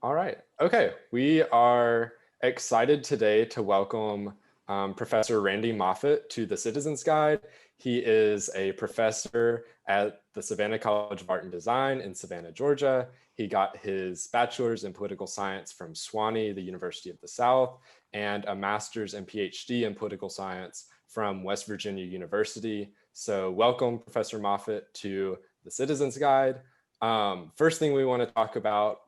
All right. Okay. We are excited today to welcome Professor Randy Moffett to the Citizens Guide. He is a professor at the Savannah College of Art and Design in Savannah, Georgia. He got his bachelor's in political science from Sewanee, the University of the South, and a master's and PhD in political science from West Virginia University. So welcome, Professor Moffett, to the Citizens Guide. First thing we want to talk about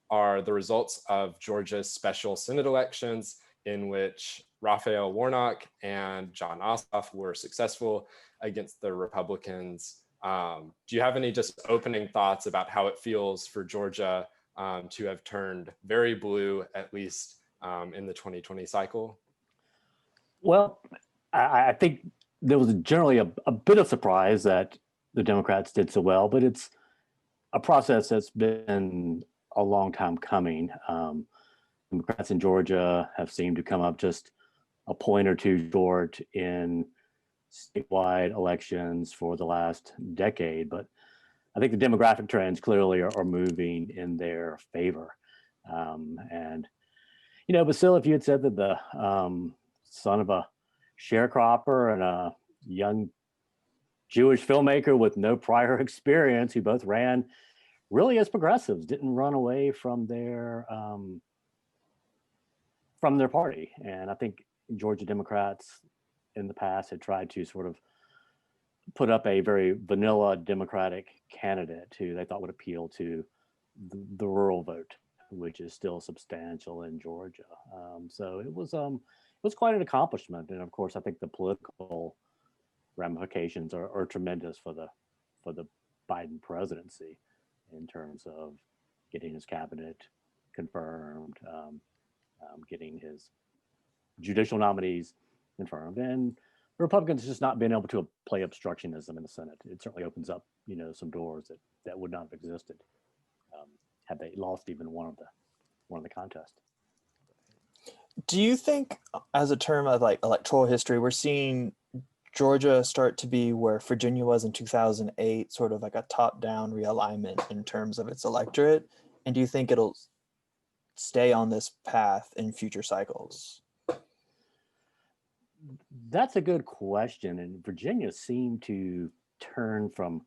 are the results of Georgia's special Senate elections, in which Raphael Warnock and John Ossoff were successful against the Republicans. Do you have any just opening thoughts about how it feels for Georgia to have turned very blue, at least in the 2020 cycle? Well, I think there was generally a bit of surprise that the Democrats did so well, but it's a process that's been a long time coming. Democrats in Georgia have seemed to come up just a point or two short in statewide elections for the last decade, but I think the demographic trends clearly are moving in their favor. But still, if you had said that the son of a sharecropper and a young Jewish filmmaker with no prior experience, who both ran really as progressives, didn't run away from their party. And I think Georgia Democrats in the past had tried to sort of put up a very vanilla Democratic candidate who they thought would appeal to the rural vote, which is still substantial in Georgia. So it was quite an accomplishment. And of course, I think the political ramifications are tremendous for the Biden presidency in terms of getting his cabinet confirmed, getting his judicial nominees confirmed, and the Republicans just not being able to play obstructionism in the Senate. It certainly opens up, some doors that would not have existed had they lost even one of the contests. Do you think, as a term of like electoral history, we're seeing Georgia start to be where Virginia was in 2008, sort of like a top-down realignment in terms of its electorate? And do you think it'll stay on this path in future cycles? That's a good question. And Virginia seemed to turn from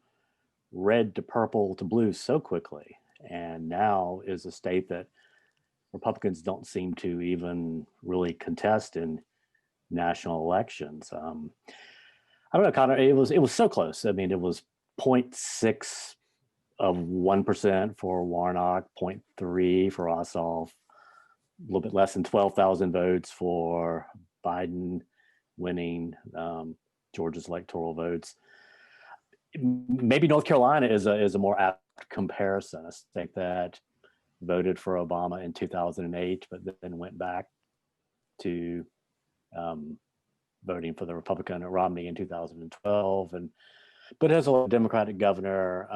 red to purple to blue so quickly, and now is a state that Republicans don't seem to even really contest in national elections. I don't know, Connor. It was so close. I mean, it was 0.6 of 1% for Warnock, 0.3 for Ossoff, a little bit less than 12,000 votes for Biden winning Georgia's electoral votes. Maybe North Carolina is a more apt comparison. A state that voted for Obama in 2008, but then went back to voting for the Republican Romney in 2012, but has a Democratic governor.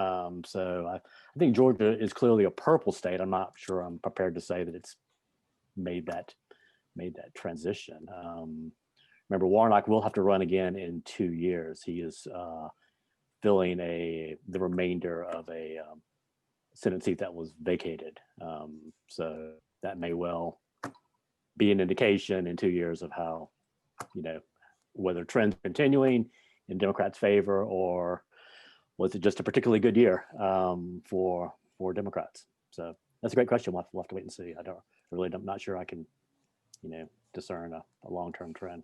So I think Georgia is clearly a purple state. I'm not sure I'm prepared to say that it's made that transition. Remember, Warnock will have to run again in 2 years. He is filling the remainder of a Senate seat that was vacated. So that may well be an indication in 2 years of how, whether trends continuing in Democrats' favor, or was it just a particularly good year for Democrats? So that's a great question. We'll have to wait and see. I'm not sure I can, discern a long-term trend.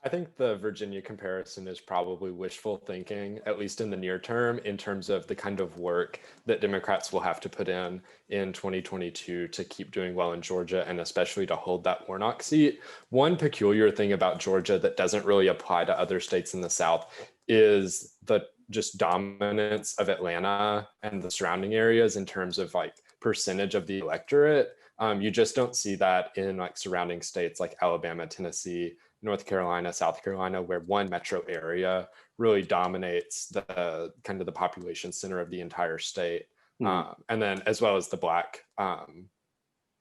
I think the Virginia comparison is probably wishful thinking, at least in the near term, in terms of the kind of work that Democrats will have to put in 2022 to keep doing well in Georgia, and especially to hold that Warnock seat. One peculiar thing about Georgia that doesn't really apply to other states in the South is the just dominance of Atlanta and the surrounding areas in terms of like percentage of the electorate. You just don't see that in like surrounding states like Alabama, Tennessee, North Carolina, South Carolina, where one metro area really dominates the kind of the population center of the entire state. And then as well as the Black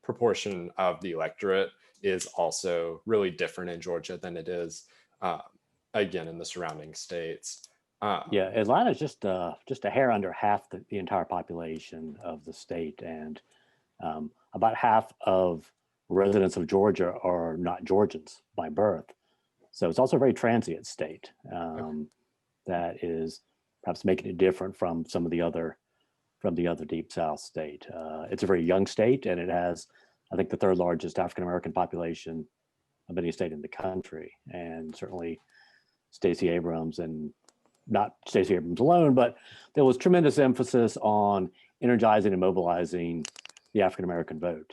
proportion of the electorate is also really different in Georgia than it is, again, in the surrounding states. Yeah, Atlanta's just a hair under half the entire population of the state, and About half of residents of Georgia are not Georgians by birth. So it's also a very transient state that is perhaps making it different from some of the other Deep South state. It's a very young state, and it has, I think, the third largest African American population of any state in the country. And certainly Stacey Abrams, and not Stacey Abrams alone, but there was tremendous emphasis on energizing and mobilizing the African American vote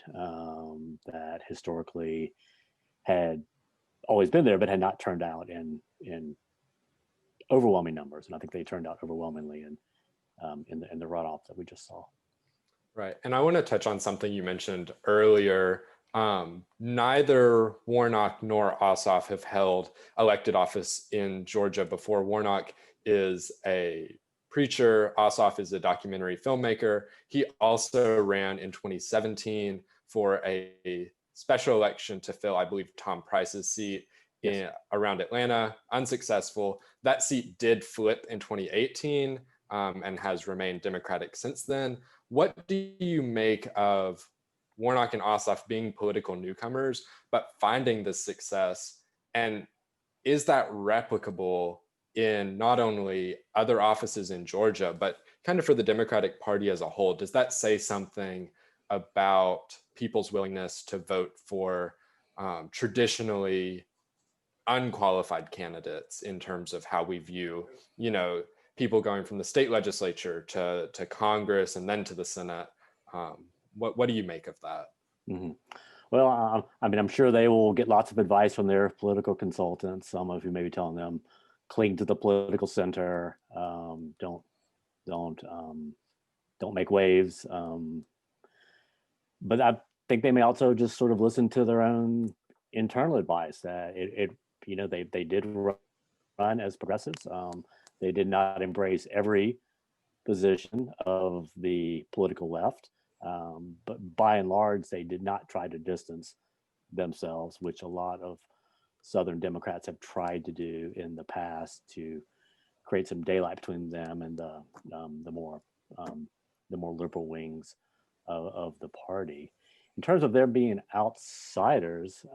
that historically had always been there, but had not turned out in overwhelming numbers. And I think they turned out overwhelmingly in the runoff that we just saw. Right. And I want to touch on something you mentioned earlier. Neither Warnock nor Ossoff have held elected office in Georgia before. Warnock is a preacher. Ossoff is a documentary filmmaker. He also ran in 2017 for a special election to fill, I believe, Tom Price's seat around Atlanta, unsuccessful. That seat did flip in 2018 and has remained Democratic since then. What do you make of Warnock and Ossoff being political newcomers, but finding this success? And is that replicable in not only other offices in Georgia, but kind of for the Democratic Party as a whole? Does that say something about people's willingness to vote for traditionally unqualified candidates in terms of how we view, people going from the state legislature to Congress and then to the Senate? What do you make of that? Mm-hmm. Well, I'm sure they will get lots of advice from their political consultants. Some of you may be telling them, cling to the political center, don't make waves. But I think they may also just sort of listen to their own internal advice that they did run as progressives. They did not embrace every position of the political left, but by and large, they did not try to distance themselves, which a lot of Southern Democrats have tried to do in the past to create some daylight between them and the more liberal wings of the party. In terms of their being outsiders,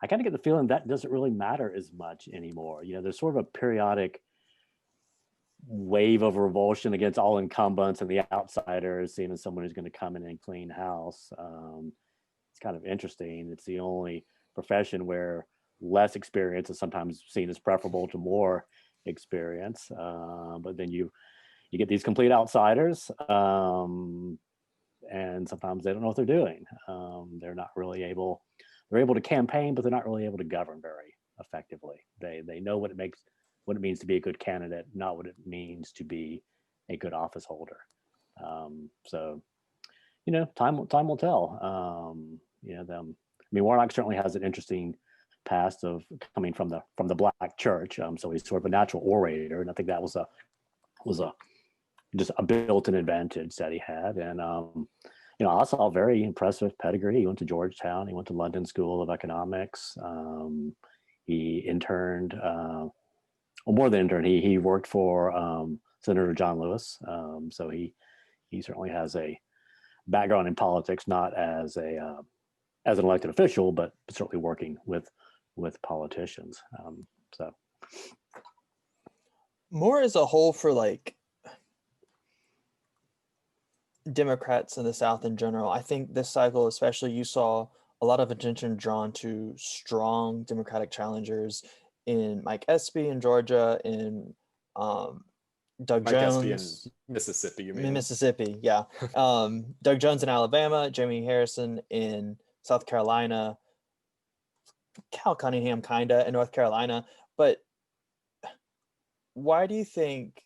I kind of get the feeling that doesn't really matter as much anymore. There's sort of a periodic wave of revulsion against all incumbents and the outsiders, seen as someone who's going to come in and clean house. It's kind of interesting. It's the only profession where less experience is sometimes seen as preferable to more experience. But then you get these complete outsiders, and sometimes they don't know what they're doing. They're not really able. They're able to campaign, but they're not really able to govern very effectively. They know what it means to be a good candidate, not what it means to be a good office holder. So, time will tell. Warnock certainly has an interesting past of coming from the Black church. So he's sort of a natural orator, and I think that was just a built-in advantage that he had. And I saw a very impressive pedigree. He went to Georgetown. He went to London School of Economics. He interned, more than interned. He worked for Senator John Lewis. So he certainly has a background in politics, not as an elected official, but certainly working with politicians. More as a whole for Democrats in the South in general, I think this cycle especially, you saw a lot of attention drawn to strong Democratic challengers in Mike Espy in Georgia, in Doug Mike Jones Espy in Mississippi, you mean? in Mississippi, yeah. Doug Jones in Alabama, Jamie Harrison in South Carolina, Cal Cunningham kinda in North Carolina. But why do you think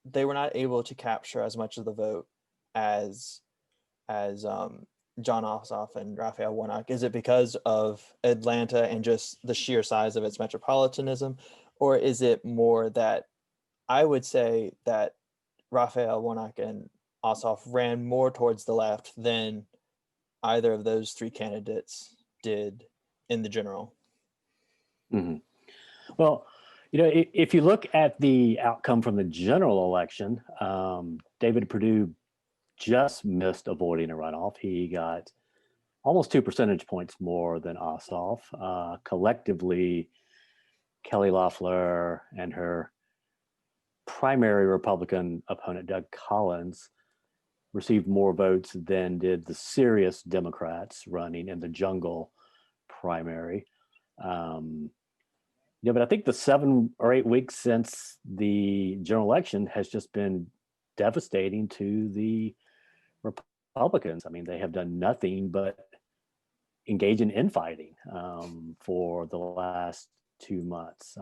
they were not able to capture as much of the vote as John Ossoff and Raphael Warnock? Is it because of Atlanta and just the sheer size of its metropolitanism? Or is it more that I would say that Raphael Warnock and Ossoff ran more towards the left than either of those three candidates did in the general? Mm-hmm. Well, if you look at the outcome from the general election, David Perdue just missed avoiding a runoff. He got almost 2 percentage points more than Ossoff. Collectively, Kelly Loeffler and her primary Republican opponent, Doug Collins, received more votes than did the serious Democrats running in the jungle primary. But I think the 7 or 8 weeks since the general election has just been devastating to the Republicans. I mean, they have done nothing but engage in infighting for the last 2 months.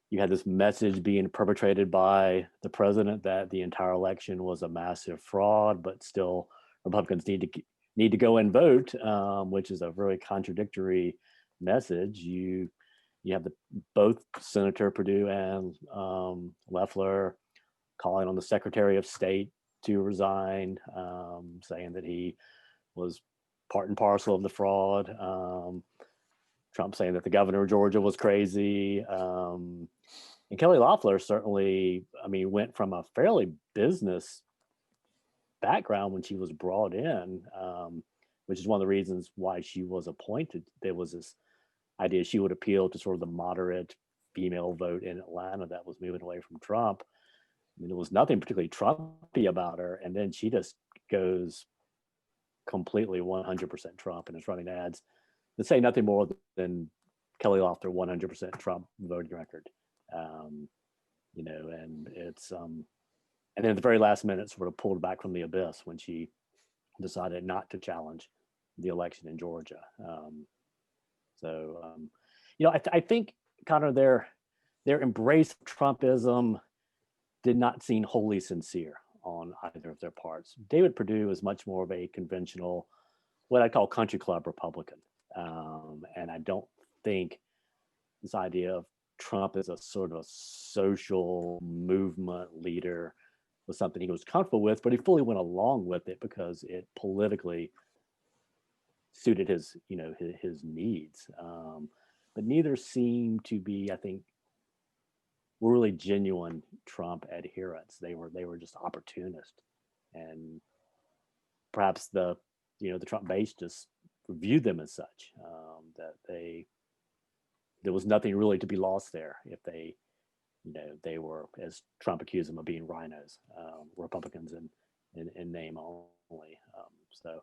You had this message being perpetrated by the president that the entire election was a massive fraud, but still Republicans need to go and vote, which is a very contradictory message. You have both Senator Perdue and Loeffler calling on the Secretary of State to resign, saying that he was part and parcel of the fraud. Trump saying that the governor of Georgia was crazy. And Kelly Loeffler certainly, went from a fairly business background when she was brought in, which is one of the reasons why she was appointed. There was this idea she would appeal to sort of the moderate female vote in Atlanta that was moving away from Trump. There was nothing particularly Trumpy about her. And then she just goes completely 100% Trump and is running ads that say nothing more than Kelly Loeffler 100% Trump voting record. And it's and then at the very last minute sort of pulled back from the abyss when she decided not to challenge the election in Georgia. I think kind of their embrace of Trumpism did not seem wholly sincere on either of their parts. David Perdue is much more of a conventional, what I call country club Republican. And I don't think this idea of Trump as a sort of social movement leader was something he was comfortable with, but he fully went along with it because it politically suited his needs. But neither seemed to be, I think, really genuine Trump adherents. They were just opportunists, and perhaps the Trump base just viewed them as such, that there was nothing really to be lost there if they were, as Trump accused them of being rhinos, Republicans in name only. So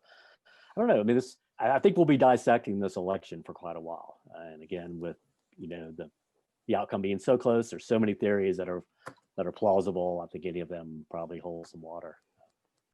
I don't know. I think we'll be dissecting this election for quite a while, and again, with the outcome being so close, there's so many theories that are plausible. I think any of them probably hold some water.